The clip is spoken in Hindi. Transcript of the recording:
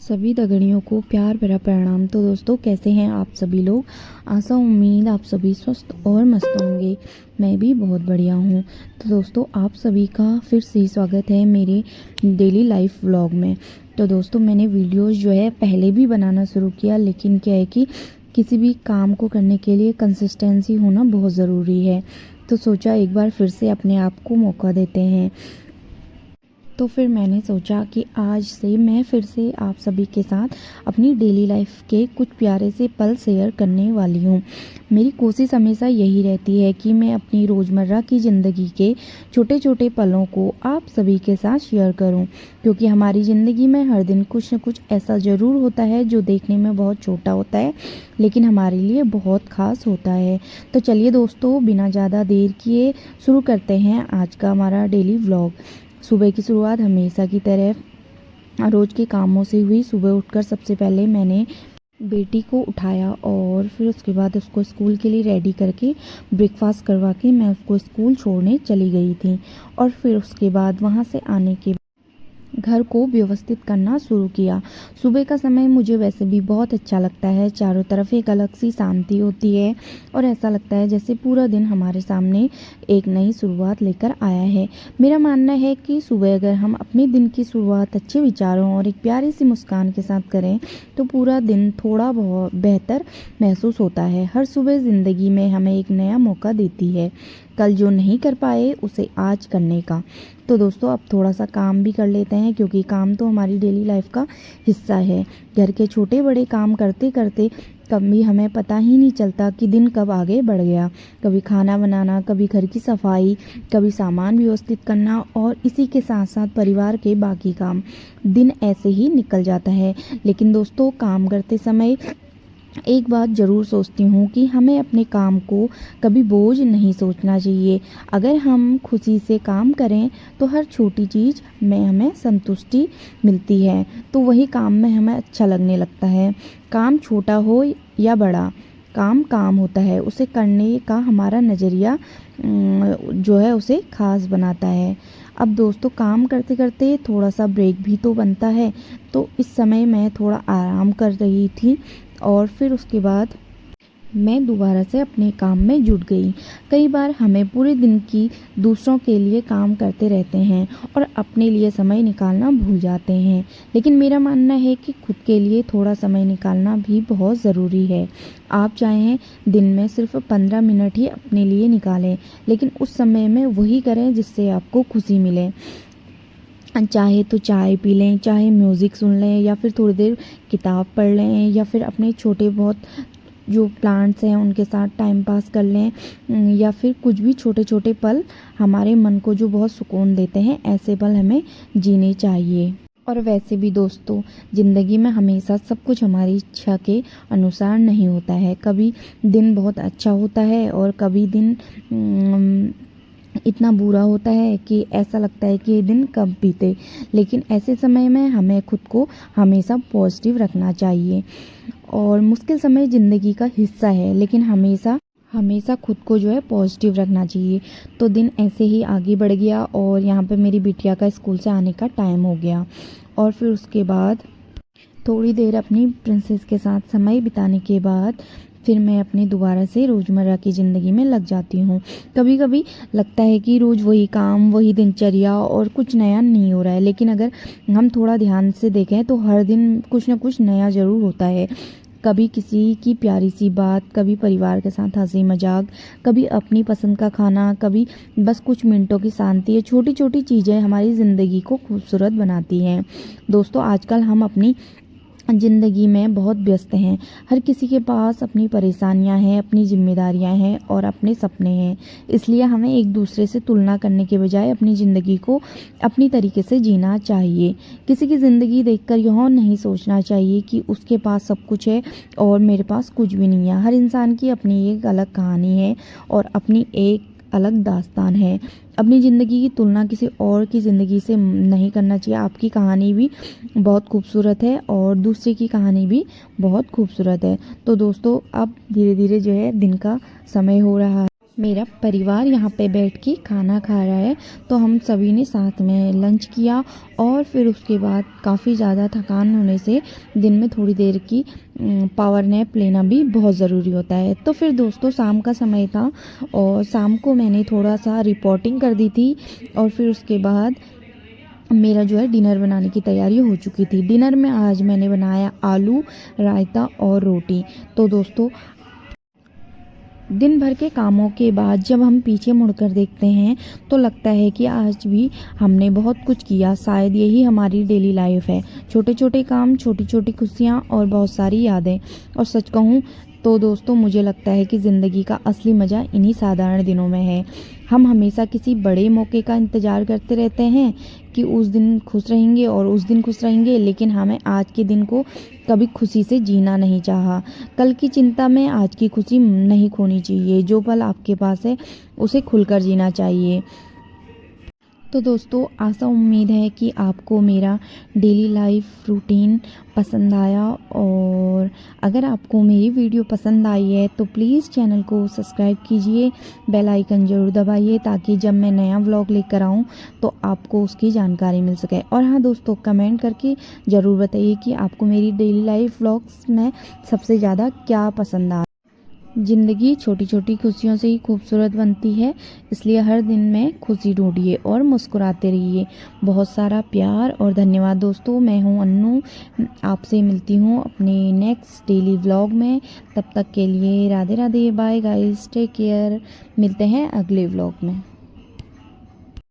सभी दगड़ियों को प्यार भरा प्रणाम। तो दोस्तों, कैसे हैं आप सभी लोग। आशा उम्मीद आप सभी स्वस्थ और मस्त होंगे। मैं भी बहुत बढ़िया हूँ। तो दोस्तों, आप सभी का फिर से स्वागत है मेरे डेली लाइफ व्लॉग में। तो दोस्तों, मैंने वीडियोस जो है पहले भी बनाना शुरू किया, लेकिन क्या है कि किसी भी काम को करने के लिए कंसिस्टेंसी होना बहुत ज़रूरी है। तो सोचा एक बार फिर से अपने आप को मौका देते हैं। तो फिर मैंने सोचा कि आज से मैं फिर से आप सभी के साथ अपनी डेली लाइफ के कुछ प्यारे से पल शेयर करने वाली हूँ। मेरी कोशिश हमेशा यही रहती है कि मैं अपनी रोज़मर्रा की ज़िंदगी के छोटे छोटे पलों को आप सभी के साथ शेयर करूँ, क्योंकि हमारी ज़िंदगी में हर दिन कुछ न कुछ ऐसा ज़रूर होता है जो देखने में बहुत छोटा होता है, लेकिन हमारे लिए बहुत ख़ास होता है। तो चलिए दोस्तों, बिना ज़्यादा देर किए शुरू करते हैं आज का हमारा डेली व्लॉग। सुबह की शुरुआत हमेशा की तरह रोज़ के कामों से हुई। सुबह उठकर सबसे पहले मैंने बेटी को उठाया और फिर उसके बाद उसको स्कूल के लिए रेडी करके ब्रेकफास्ट करवा के मैं उसको स्कूल छोड़ने चली गई थी। और फिर उसके बाद वहाँ से आने के घर को व्यवस्थित करना शुरू किया। सुबह का समय मुझे वैसे भी बहुत अच्छा लगता है। चारों तरफ एक अलग सी शांति होती है और ऐसा लगता है जैसे पूरा दिन हमारे सामने एक नई शुरुआत लेकर आया है। मेरा मानना है कि सुबह अगर हम अपने दिन की शुरुआत अच्छे विचारों और एक प्यारी सी मुस्कान के साथ करें तो पूरा दिन थोड़ा बहुत बेहतर महसूस होता है। हर सुबह ज़िंदगी में हमें एक नया मौका देती है, कल जो नहीं कर पाए उसे आज करने का। तो दोस्तों, अब थोड़ा सा काम भी कर लेते हैं, क्योंकि काम तो हमारी डेली लाइफ का हिस्सा है। घर के छोटे बड़े काम करते करते कभी हमें पता ही नहीं चलता कि दिन कब आगे बढ़ गया। कभी खाना बनाना, कभी घर की सफाई, कभी सामान व्यवस्थित करना और इसी के साथ साथ परिवार के बाकी काम। दिन ऐसे ही निकल जाता है। लेकिन दोस्तों, काम करते समय एक बात ज़रूर सोचती हूँ कि हमें अपने काम को कभी बोझ नहीं सोचना चाहिए। अगर हम खुशी से काम करें तो हर छोटी चीज़ में हमें संतुष्टि मिलती है, तो वही काम में हमें अच्छा लगने लगता है। काम छोटा हो या बड़ा, काम काम होता है। उसे करने का हमारा नज़रिया जो है उसे खास बनाता है। अब दोस्तों, काम करते करते थोड़ा सा ब्रेक भी तो बनता है। तो इस समय मैं थोड़ा आराम कर रही थी और फिर उसके बाद मैं दोबारा से अपने काम में जुट गई। कई बार हमें पूरे दिन की दूसरों के लिए काम करते रहते हैं और अपने लिए समय निकालना भूल जाते हैं, लेकिन मेरा मानना है कि खुद के लिए थोड़ा समय निकालना भी बहुत ज़रूरी है। आप चाहें दिन में सिर्फ 15 मिनट ही अपने लिए निकालें, लेकिन उस समय में वही करें जिससे आपको खुशी मिले। चाहे तो चाय पी लें, चाहे म्यूज़िक सुन लें, या फिर थोड़ी देर किताब पढ़ लें, या फिर अपने छोटे बहुत जो प्लांट्स हैं उनके साथ टाइम पास कर लें, या फिर कुछ भी छोटे छोटे पल हमारे मन को जो बहुत सुकून देते हैं, ऐसे पल हमें जीने चाहिए। और वैसे भी दोस्तों, ज़िंदगी में हमेशा सब कुछ हमारी इच्छा के अनुसार नहीं होता है। कभी दिन बहुत अच्छा होता है और कभी दिन इतना बुरा होता है कि ऐसा लगता है कि ये दिन कब बीते। लेकिन ऐसे समय में हमें खुद को हमेशा पॉजिटिव रखना चाहिए। और मुश्किल समय ज़िंदगी का हिस्सा है, लेकिन हमेशा हमेशा खुद को जो है पॉजिटिव रखना चाहिए। तो दिन ऐसे ही आगे बढ़ गया और यहाँ पे मेरी बिटिया का स्कूल से आने का टाइम हो गया। और फिर उसके बाद थोड़ी देर अपनी प्रिंसेस के साथ समय बिताने के बाद फिर मैं अपने दोबारा से रोज़मर्रा की ज़िंदगी में लग जाती हूँ। कभी कभी लगता है कि रोज़ वही काम, वही दिनचर्या और कुछ नया नहीं हो रहा है, लेकिन अगर हम थोड़ा ध्यान से देखें तो हर दिन कुछ ना कुछ नया ज़रूर होता है। कभी किसी की प्यारी सी बात, कभी परिवार के साथ हंसी मजाक, कभी अपनी पसंद का खाना, कभी बस कुछ मिनटों की शांति। ये छोटी छोटी चीज़ें हमारी ज़िंदगी को खूबसूरत बनाती हैं। दोस्तों, आजकल हम अपनी ज़िंदगी में बहुत व्यस्त हैं। हर किसी के पास अपनी परेशानियां हैं, अपनी जिम्मेदारियां हैं और अपने सपने हैं। इसलिए हमें एक दूसरे से तुलना करने के बजाय अपनी ज़िंदगी को अपनी तरीके से जीना चाहिए। किसी की ज़िंदगी देखकर यह नहीं सोचना चाहिए कि उसके पास सब कुछ है और मेरे पास कुछ भी नहीं है। हर इंसान की अपनी एक अलग कहानी है और अपनी एक अलग दास्तान है। अपनी ज़िंदगी की तुलना किसी और की ज़िंदगी से नहीं करना चाहिए। आपकी कहानी भी बहुत खूबसूरत है और दूसरे की कहानी भी बहुत खूबसूरत है। तो दोस्तों, अब धीरे धीरे जो है दिन का समय हो रहा है मेरा परिवार यहाँ पे बैठ के खाना खा रहा है, तो हम सभी ने साथ में लंच किया और फिर उसके बाद काफ़ी ज़्यादा थकान होने से दिन में थोड़ी देर की पावर नैप लेना भी बहुत ज़रूरी होता है। तो फिर दोस्तों शाम का समय था और शाम को मैंने थोड़ा सा रिपोर्टिंग कर दी थी और फिर उसके बाद मेरा जो है डिनर बनाने की तैयारी हो चुकी थी। डिनर में आज मैंने बनाया आलू, रायता और रोटी। तो दोस्तों दिन भर के कामों के बाद जब हम पीछे मुड़कर देखते हैं तो लगता है कि आज भी हमने बहुत कुछ किया। शायद यही हमारी डेली लाइफ है, छोटे छोटे काम, छोटी छोटी खुशियाँ और बहुत सारी यादें। और सच कहूँ तो दोस्तों मुझे लगता है कि ज़िंदगी का असली मज़ा इन्हीं साधारण दिनों में है। हम हमेशा किसी बड़े मौके का इंतज़ार करते रहते हैं कि उस दिन खुश रहेंगे और उस दिन खुश रहेंगे, लेकिन हमें आज के दिन को कभी खुशी से जीना नहीं चाहा। कल की चिंता में आज की खुशी नहीं खोनी चाहिए। जो पल आपके पास है उसे खुलकर जीना चाहिए। तो दोस्तों आशा उम्मीद है कि आपको मेरा डेली लाइफ रूटीन पसंद आया, और अगर आपको मेरी वीडियो पसंद आई है तो प्लीज़ चैनल को सब्सक्राइब कीजिए, बेल आइकन ज़रूर दबाइए ताकि जब मैं नया व्लॉग लेकर आऊँ तो आपको उसकी जानकारी मिल सके। और हाँ दोस्तों, कमेंट करके ज़रूर बताइए कि आपको मेरी डेली लाइफ व्लॉग्स में सबसे ज़्यादा क्या पसंद आ। ज़िंदगी छोटी छोटी खुशियों से ही खूबसूरत बनती है, इसलिए हर दिन में खुशी ढूंढिए और मुस्कुराते रहिए। बहुत सारा प्यार और धन्यवाद दोस्तों। मैं हूँ अन्नू, आपसे मिलती हूँ अपने नेक्स्ट डेली व्लॉग में। तब तक के लिए Radhe Radhe, bye guys, take care. मिलते हैं अगले व्लॉग में।